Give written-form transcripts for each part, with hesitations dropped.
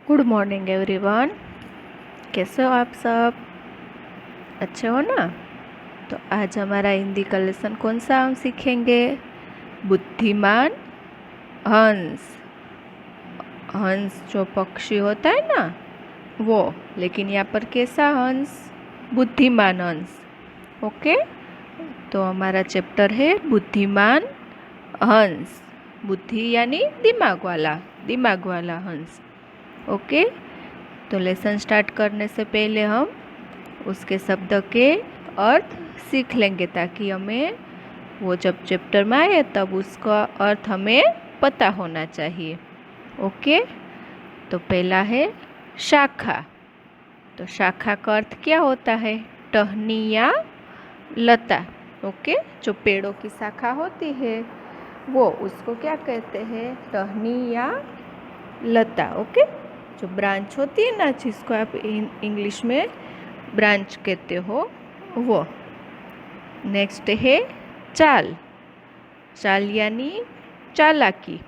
Good morning everyone. कैसे हो आप सब? अच्छे हो ना? तो आज हमारा हिंदी का लेसन कौन सा हम सीखेंगे? बुद्धिमान हंस। हंस जो पक्षी होता है ना, वो। लेकिन यहाँ पर कैसा हंस? बुद्धिमान हंस। ओके। तो हमारा चैप्टर है बुद्धिमान हंस। बुद्धि यानी दिमाग वाला हंस। ओके। तो लेसन स्टार्ट करने से पहले हम उसके शब्द के अर्थ सीख लेंगे, ताकि हमें वो जब चैप्टर में आए तब उसका अर्थ हमें पता होना चाहिए। ओके। तो पहला है शाखा। तो शाखा का अर्थ क्या होता है? टहनी या लता। ओके। जो पेड़ों की शाखा होती है वो, उसको क्या कहते हैं? टहनी या लता। ओके। जो ब्रांच होती है ना, जिसको आप इंग्लिश में ब्रांच कहते हो, वो। नेक्स्ट है चाल। चाल यानी चालाकी।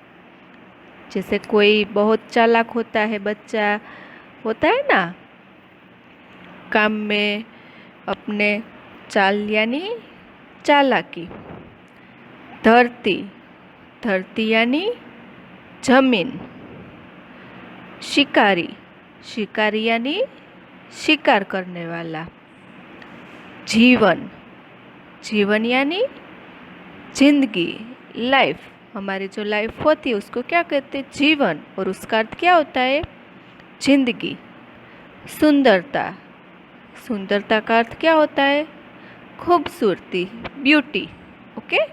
जैसे कोई बहुत चालाक होता है, बच्चा होता है ना काम में अपने, चाल यानी चालाकी। धरती। धरती यानी जमीन। शिकारी। शिकारी यानी शिकार करने वाला। जीवन। जीवन यानी जिंदगी, लाइफ। हमारी जो लाइफ होती है उसको क्या कहते हैं? जीवन। और उसका अर्थ क्या होता है? जिंदगी। सुंदरता। सुंदरता का अर्थ क्या होता है? खूबसूरती, ब्यूटी। ओके।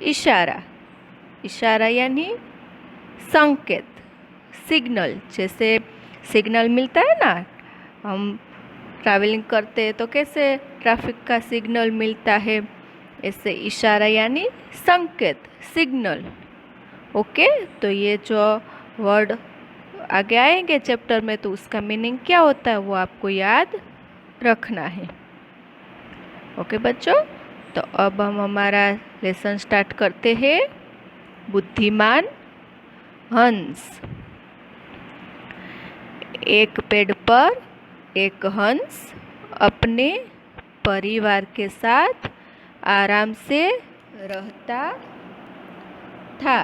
इशारा। इशारा यानी संकेत, सिग्नल। जैसे सिग्नल मिलता है ना, हम ट्रैवलिंग करते हैं तो कैसे ट्रैफिक का सिग्नल मिलता है, ऐसे इशारा यानी संकेत, सिग्नल। ओके। तो ये जो वर्ड आगे आएंगे चैप्टर में, तो उसका मीनिंग क्या होता है वो आपको याद रखना है। ओके बच्चों। तो अब हम हमारा लेसन स्टार्ट करते हैं। बुद्धिमान हंस। एक पेड़ पर एक हंस अपने परिवार के साथ आराम से रहता था।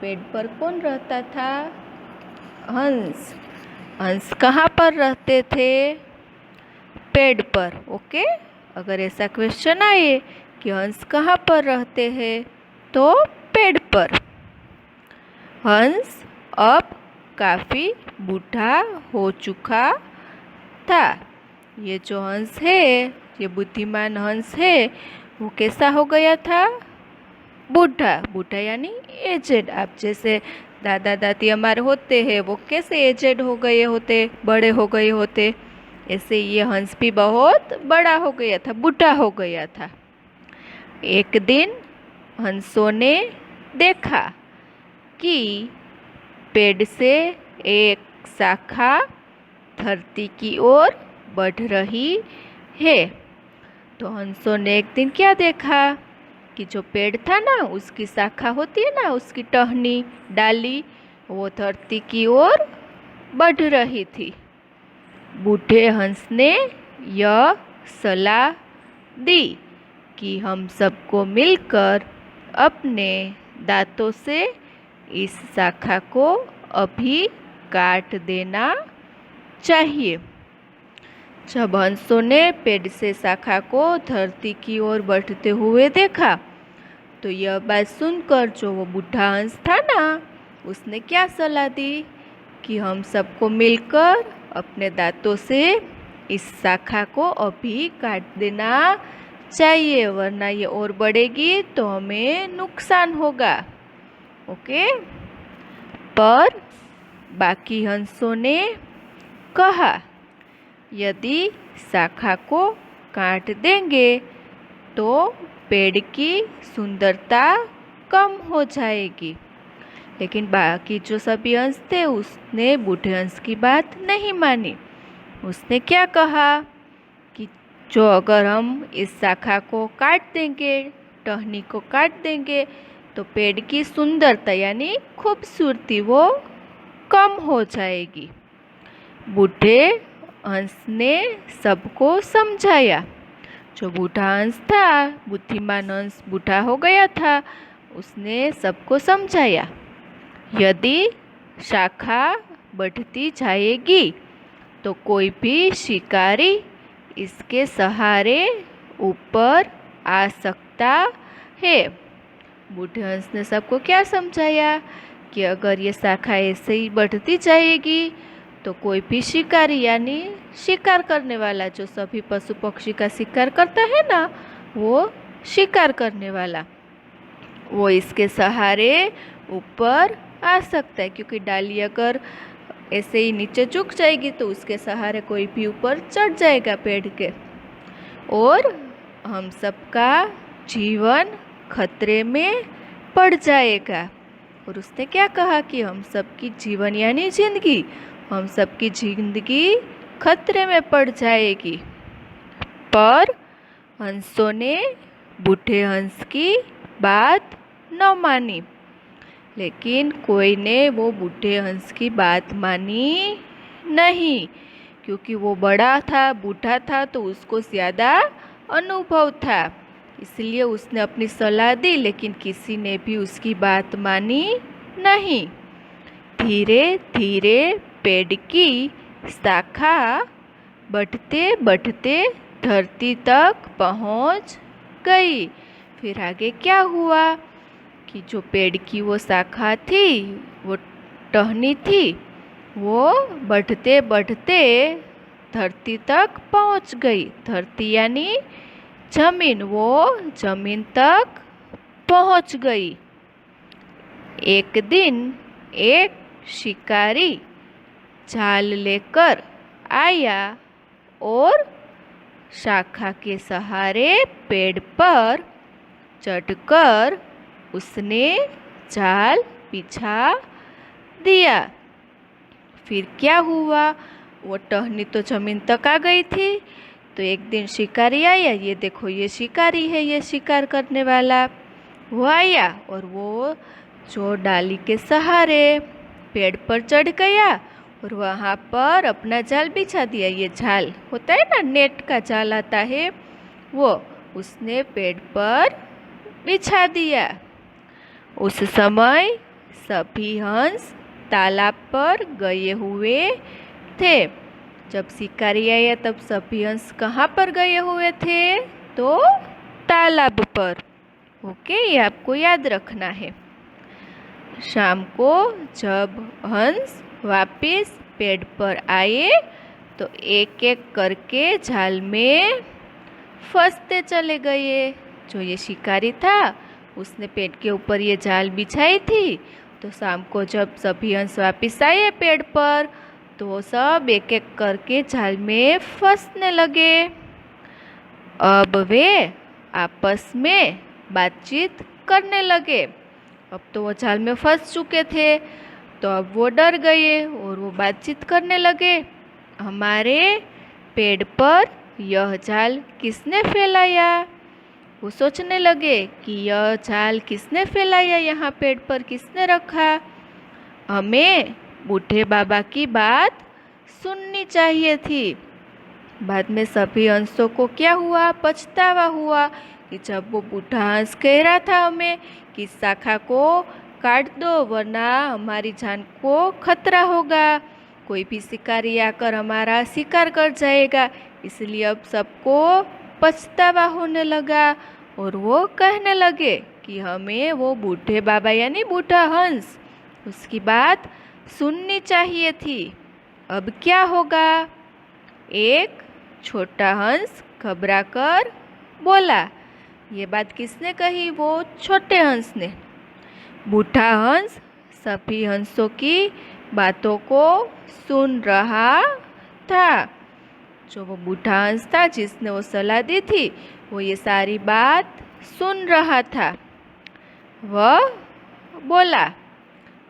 पेड़ पर कौन रहता था? हंस। हंस कहाँ पर रहते थे? पेड़ पर। ओके। अगर ऐसा क्वेश्चन आए कि हंस कहाँ पर रहते हैं, तो पेड़ पर। हंस अब काफ़ी बूढ़ा हो चुका था। ये जो हंस है, ये बुद्धिमान हंस है, वो कैसा हो गया था? बूढ़ा। बूढ़ा यानी एजेड। आप जैसे दादा दादी हमारे होते हैं, वो कैसे एजेड हो गए होते, बड़े हो गए होते, ऐसे ये हंस भी बहुत बड़ा हो गया था, बूढ़ा हो गया था। एक दिन हंसों ने देखा कि पेड़ से एक शाखा धरती की ओर बढ़ रही है। तो हंसों ने एक दिन क्या देखा कि जो पेड़ था ना, उसकी शाखा होती है ना, उसकी टहनी, डाली, वो धरती की ओर बढ़ रही थी। बूढ़े हंस ने यह सलाह दी कि हम सबको मिलकर अपने दांतों से इस शाखा को अभी काट देना चाहिए। जब हंसों ने पेड़ से शाखा को धरती की ओर बढ़ते हुए देखा, तो यह बात सुनकर जो वो बूढ़ा हंस था ना, उसने क्या सलाह दी कि हम सबको मिलकर अपने दांतों से इस शाखा को अभी काट देना चाहिए, वरना ये और बढ़ेगी तो हमें नुकसान होगा। ओके। पर बाकी हंसों ने कहा, यदि शाखा को काट देंगे तो पेड़ की सुंदरता कम हो जाएगी। लेकिन बाकी जो सभी हंस थे, उसने बूढ़े हंस की बात नहीं मानी। उसने क्या कहा कि जो अगर हम इस शाखा को काट देंगे, टहनी को काट देंगे, तो पेड़ की सुंदरता यानी खूबसूरती वो कम हो जाएगी। बूढ़े हंस ने सबको समझाया। जो बूढ़ा हंस था, बुद्धिमान हंस बूढ़ा हो गया था, उसने सबको समझाया। यदि शाखा बढ़ती जाएगी तो कोई भी शिकारी इसके सहारे ऊपर आ सकता है। बूढ़े हंस ने सबको क्या समझाया कि अगर ये शाखा ऐसे ही बढ़ती जाएगी तो कोई भी शिकारी यानी शिकार करने वाला, जो सभी पशु पक्षी का शिकार करता है ना, वो शिकार करने वाला, वो इसके सहारे ऊपर आ सकता है। क्योंकि डाली अगर ऐसे ही नीचे झुक जाएगी तो उसके सहारे कोई भी ऊपर चढ़ जाएगा पेड़ के, और हम सबका जीवन खतरे में पड़ जाएगा। और उसने क्या कहा कि हम सबकी जीवन यानी जिंदगी, हम सबकी जिंदगी खतरे में पड़ जाएगी। पर हंसों ने बूढ़े हंस की बात न मानी। लेकिन कोई ने वो बूढ़े हंस की बात मानी नहीं, क्योंकि वो बड़ा था, बूढ़ा था, तो उसको ज़्यादा अनुभव था। इसलिए उसने अपनी सलाह दी, लेकिन किसी ने भी उसकी बात मानी नहीं। धीरे धीरे पेड़ की शाखा बढ़ते बढ़ते धरती तक पहुंच गई। फिर आगे क्या हुआ कि जो पेड़ की वो शाखा थी, वो टहनी थी, वो बढ़ते बढ़ते धरती तक पहुंच गई। धरती यानी जमीन, वो जमीन तक पहुंच गई। एक दिन एक शिकारी जाल लेकर आया और शाखा के सहारे पेड़ पर चढ़कर उसने जाल बिछा दिया। फिर क्या हुआ, वो टहनी तो जमीन तक आ गई थी। तो एक दिन शिकारी आया, ये देखो ये शिकारी है, ये शिकार करने वाला, वो आया और वो जो डाली के सहारे पेड़ पर चढ़ गया और वहाँ पर अपना जाल बिछा दिया। ये जाल होता है ना, नेट का जाल आता है, वो उसने पेड़ पर बिछा दिया। उस समय सभी हंस तालाब पर गए हुए थे। जब शिकारी आया तब सभी हंस कहाँ पर गए हुए थे? तो तालाब पर। ओके, ये आपको याद रखना है। शाम को जब हंस वापस पेड़ पर आए तो एक एक करके जाल में फंसते चले गए। जो ये शिकारी था उसने पेड़ के ऊपर ये जाल बिछाई थी। तो शाम को जब सभी हंस वापस आए पेड़ पर तो सब एक एक करके जाल में फंसने लगे। अब वे आपस में बातचीत करने लगे। अब तो वो जाल में फंस चुके थे, तो अब वो डर गए और वो बातचीत करने लगे। हमारे पेड़ पर यह जाल किसने फैलाया? वो सोचने लगे कि यह जाल किसने फैलाया, यहाँ पेड़ पर किसने रखा? हमें बूढ़े बाबा की बात सुननी चाहिए थी। बाद में सभी हंसों को क्या हुआ? पछतावा हुआ कि जब वो बूढ़ा हंस कह रहा था हमें कि शाखा को काट दो वरना हमारी जान को खतरा होगा, कोई भी शिकारी आकर हमारा शिकार कर जाएगा। इसलिए अब सबको पछतावा होने लगा और वो कहने लगे कि हमें वो बूढ़े बाबा यानी बूढ़ा हंस, उसकी बात सुननी चाहिए थी। अब क्या होगा? एक छोटा हंस घबराकर बोला। ये बात किसने कही? वो छोटे हंस ने। बूढ़ा हंस सभी हंसों की बातों को सुन रहा था। जो वो बूढ़ा हंस था जिसने वो सलाह दी थी, वो ये सारी बात सुन रहा था। वह बोला,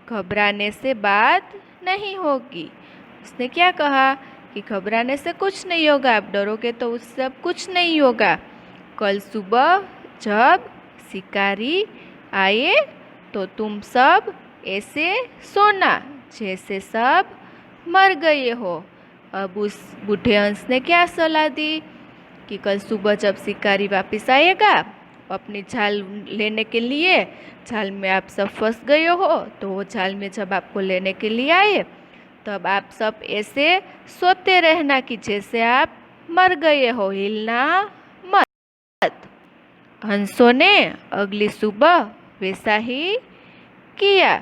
घबराने से बात नहीं होगी। उसने क्या कहा कि घबराने से कुछ नहीं होगा, आप डरोगे तो उससे अब कुछ नहीं होगा। कल सुबह जब शिकारी आए तो तुम सब ऐसे सोना जैसे सब मर गए हो। अब उस बूढ़े हंस ने क्या सलाह दी कि कल सुबह जब शिकारी वापस आएगा अपनी जाल लेने के लिए, जाल में आप सब फंस गए हो, तो वो जाल में जब आपको लेने के लिए आए तब आप सब ऐसे सोते रहना कि जैसे आप मर गए हो, हिलना मत। हंसों ने अगली सुबह वैसा ही किया।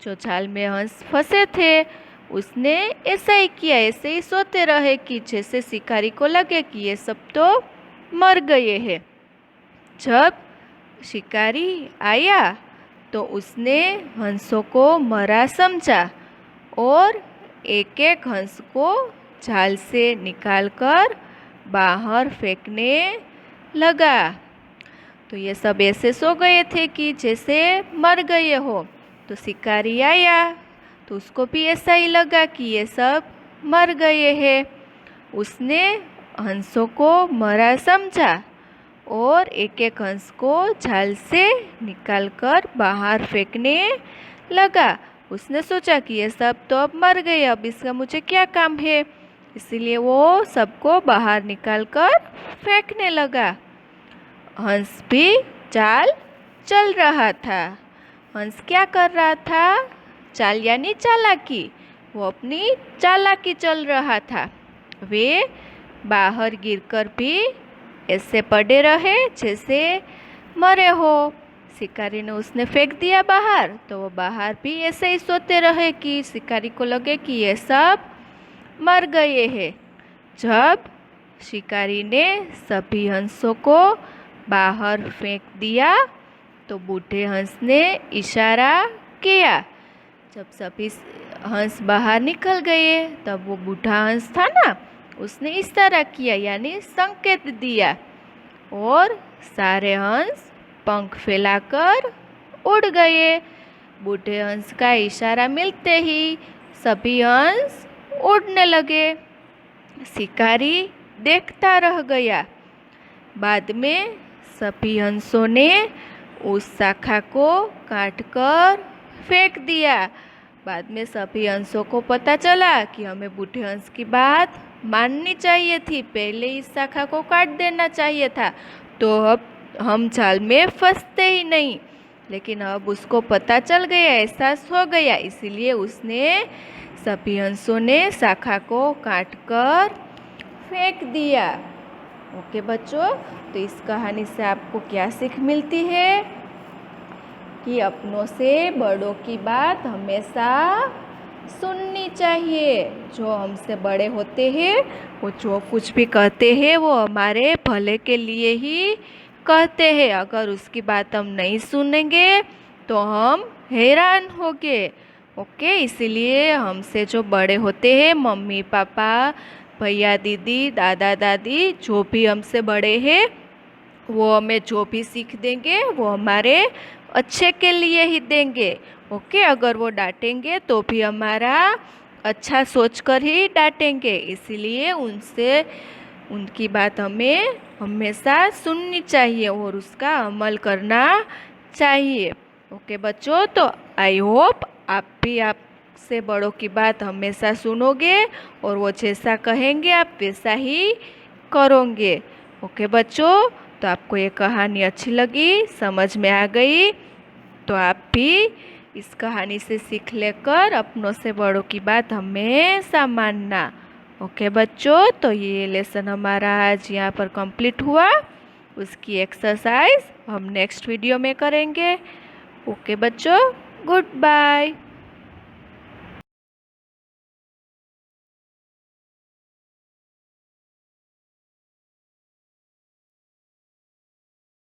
जो जाल में हंस फंसे थे उसने ऐसा ही किया, ऐसे ही सोते रहे कि जैसे शिकारी को लगे कि ये सब तो मर गए हैं। जब शिकारी आया तो उसने हंसों को मरा समझा और एक एक हंस को जाल से निकालकर बाहर फेंकने लगा। तो ये सब ऐसे सो गए थे कि जैसे मर गए हो। तो शिकारी आया तो उसको भी ऐसा ही लगा कि ये सब मर गए हैं। उसने हंसों को मरा समझा और एक एक हंस को जाल से निकालकर बाहर फेंकने लगा। उसने सोचा कि ये सब तो अब मर गए, अब इसका मुझे क्या काम है, इसीलिए वो सबको बाहर निकालकर फेंकने लगा। हंस भी चाल चल रहा था। हंस क्या कर रहा था? चाल यानी चालाकी। वो अपनी चालाकी चल रहा था। वे बाहर गिरकर भी ऐसे पड़े रहे जैसे मरे हो। शिकारी ने उसने फेंक दिया बाहर तो वो बाहर भी ऐसे ही सोते रहे कि शिकारी को लगे कि ये सब मर गए हैं। जब शिकारी ने सभी हंसों को बाहर फेंक दिया तो बूढ़े हंस ने इशारा किया। जब सभी हंस बाहर निकल गए तब वो बूढ़ा हंस था ना, उसने इशारा किया यानी संकेत दिया और सारे हंस पंख फैलाकर उड़ गए। बूढ़े हंस का इशारा मिलते ही सभी हंस उड़ने लगे। शिकारी देखता रह गया। बाद में सभी हंसों ने उस शाखा को काटकर फेंक दिया। बाद में सभी हंसों को पता चला कि हमें बूढ़े हंस की बात माननी चाहिए थी, पहले इस शाखा को काट देना चाहिए था, तो अब हम जाल में फंसते ही नहीं। लेकिन अब उसको पता चल गया, एहसास हो गया, इसीलिए उसने सभी हंसों ने शाखा को काटकर फेंक दिया। ओके बच्चों, तो इस कहानी से आपको क्या सीख मिलती है कि अपनों से बड़ों की बात हमेशा सुननी चाहिए। जो हमसे बड़े होते हैं वो जो कुछ भी कहते हैं वो हमारे भले के लिए ही कहते हैं। अगर उसकी बात हम नहीं सुनेंगे तो हम हैरान होंगे। ओके, इसीलिए हमसे जो बड़े होते हैं, मम्मी पापा, भैया दीदी, दादा दादी, जो भी हमसे बड़े हैं वो हमें जो भी सीख देंगे वो हमारे अच्छे के लिए ही देंगे। ओके, अगर वो डांटेंगे तो भी हमारा अच्छा सोचकर ही डांटेंगे। इसीलिए उनकी बात हमें हमेशा सुननी चाहिए और उसका अमल करना चाहिए। ओके बच्चों, तो आई होप आप भी आपसे बड़ों की बात हमेशा सुनोगे और वो जैसा कहेंगे आप वैसा ही करोगे। ओके बच्चों, तो आपको ये कहानी अच्छी लगी, समझ में आ गई, तो आप भी इस कहानी से सीख लेकर अपनों से बड़ों की बात हमेशा मानना। ओके बच्चों, तो ये लेसन हमारा आज यहाँ पर कंप्लीट हुआ। उसकी एक्सरसाइज हम नेक्स्ट वीडियो में करेंगे। ओके बच्चों, गुड बाय।